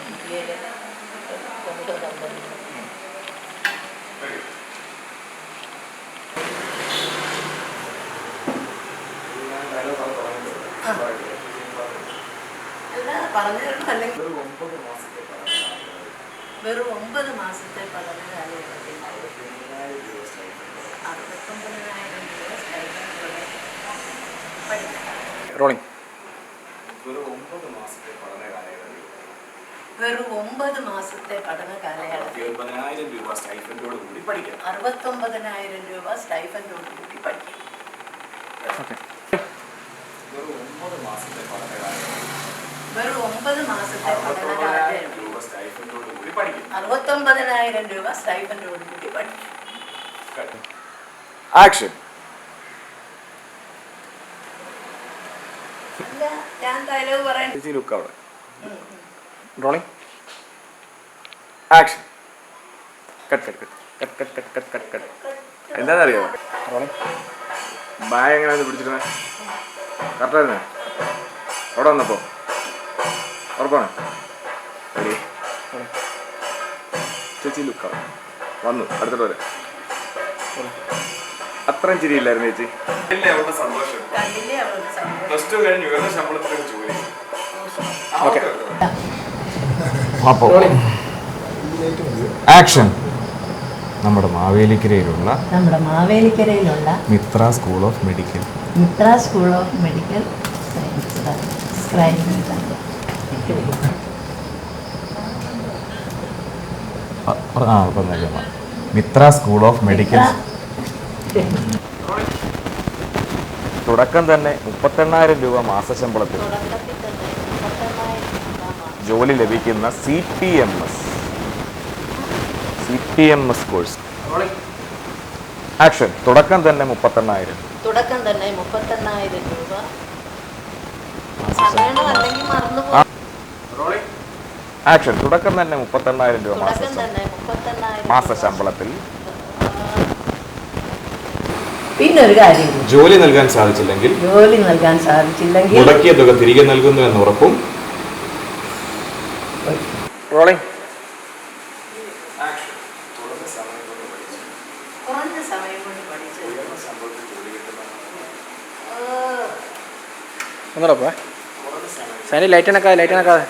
ഇന്ത്യയിലെ പ്രമുഖ കമ്പനി. അല്ല പറഞ്ഞിരുന്നു, അല്ലെങ്കിൽ വെറും 9 മാസത്തെ പഠന കാലയളവിൽ 69,000 രൂപ സ്റ്റൈഫൻഡോടെ പഠിക്കാം. വെറും 9 മാസത്തെ പഠന കാലയളവിൽ 70,000 രൂപ സ്റ്റൈഫൻഡോട് കൂടി പഠിക്കാം. 69,000 രൂപ സ്റ്റൈഫൻഡോട് കൂടി പഠിക്കാം. വെറും 9 മാസത്തെ പഠന കാലയളവിൽ 69,000 രൂപ സ്റ്റൈഫൻഡോട് കൂടി പഠിക്കാം. 69,000 രൂപ സ്റ്റൈഫൻഡോട് കൂടി പഠിക്കാം. ആക്ഷൻ. അല്ല, ഞാൻ ഡയലോഗ് പറയാൻ റോളിംഗ് ആക്ഷൻ. എന്താണെന്നറിയോ റോളിംഗ് ബാഗ് എങ്ങനെയാണ് പിടിച്ചിരുന്നത്? കറക്റ്റായിരുന്നേ അവിടെ വന്നപ്പോ? ഉറപ്പാണ്? ചേച്ചി ലുക്കാവും വന്നു അടുത്തിട്ട് വരെ അത്രയും ചിരിയില്ലായിരുന്നു ചേച്ചി. സന്തോഷം പ്ലസ് ടു കഴിഞ്ഞു ഉയർന്ന ശമ്പളത്തിലൊക്കെ ജോലി. ആക്ഷൻ. നമ്മുടെ മാവേലിക്കരയിലുള്ള Mitra school of medical Mitra school of medical തുടക്കം തന്നെ 38,000 രൂപ മാസശമ്പളത്തിൽ ജോലി ലഭിക്കുന്ന CPMS കോഴ്സ്. ആക്ഷൻ. തുടക്കം തന്നെ 38,000 രൂപ. ആക്ഷൻ. തുടക്കം തന്നെ 38,000 രൂപ മാസശമ്പളത്തിൽ. പിന്നെ ഒരു കാര്യം, ജോലി നൽകാൻ സാധിച്ചില്ലെങ്കിൽ മുടക്കിയ തുക തിരികെ നൽകുന്നു എന്ന ഉറപ്പും. റോളിംഗ്. കുറഞ്ഞ സമയം കൊണ്ട് പഠിച്ചു. സൈനി ലൈറ്റ് അണക്കാതെ.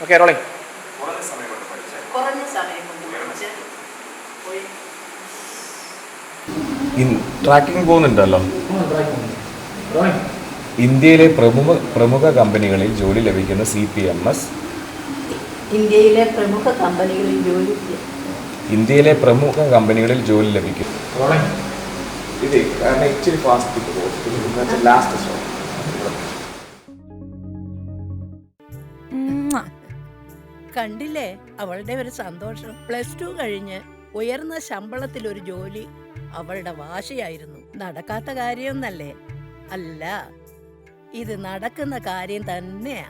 Okay rolling. കുറഞ്ഞ സമയം കൊണ്ട് പഠിച്ച് ട്രാക്കിംഗ് പോകുന്നുണ്ടല്ലോ. ഇന്ത്യയിലെ പ്രമുഖ കമ്പനികളിൽ ജോലി ലഭിക്കുന്ന CPMS. ഇന്ത്യയിലെ പ്രമുഖ കമ്പനികളിൽ ജോലി ലഭിക്കും. കണ്ടില്ലേ അവളുടെ ഒരു സന്തോഷം. +2 കഴിഞ്ഞ് ഉയർന്ന ശമ്പളത്തിൽ ഒരു ജോലി അവളുടെ വാശിയായിരുന്നു. നടക്കാത്ത കാര്യമൊന്നല്ലേ? അല്ല, ഇത് നടക്കുന്ന കാര്യം തന്നെയാ.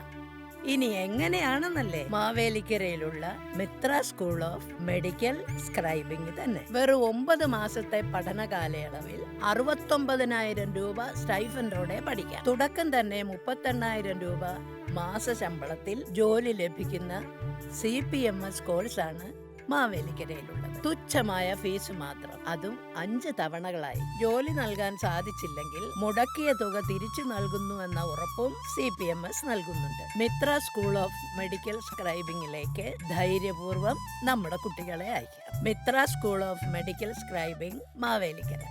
ഇനി എങ്ങനെയാണെന്നല്ലേ? മാവേലിക്കരയിലുള്ള Mitra school of medical scribing തന്നെ. വെറും 9 മാസത്തെ പഠന കാലയളവിൽ 69,000 രൂപ സ്റ്റൈഫൻഡോടെ പഠിക്കാം. തുടക്കം തന്നെ 38,000 രൂപ മാസശമ്പളത്തിൽ ജോലി ലഭിക്കുന്ന CPMS കോഴ്സാണ് മാവേലിക്കരയിലുള്ളത്. തുച്ഛമായ ഫീസ് മാത്രം, അതും 5 തവണകളായി. ജോലി നൽകാൻ സാധിച്ചില്ലെങ്കിൽ മുടക്കിയ തുക തിരിച്ചു നൽകുന്നുവെന്ന ഉറപ്പും CPMS നൽകുന്നുണ്ട്. മിത്ര സ്കൂൾ ഓഫ് മെഡിക്കൽ സ്ക്രൈബിംഗിലേക്ക് ധൈര്യപൂർവ്വം നമ്മുടെ കുട്ടികളെ അയക്കാം. Mithra school of medical scribing, Mavelikkara.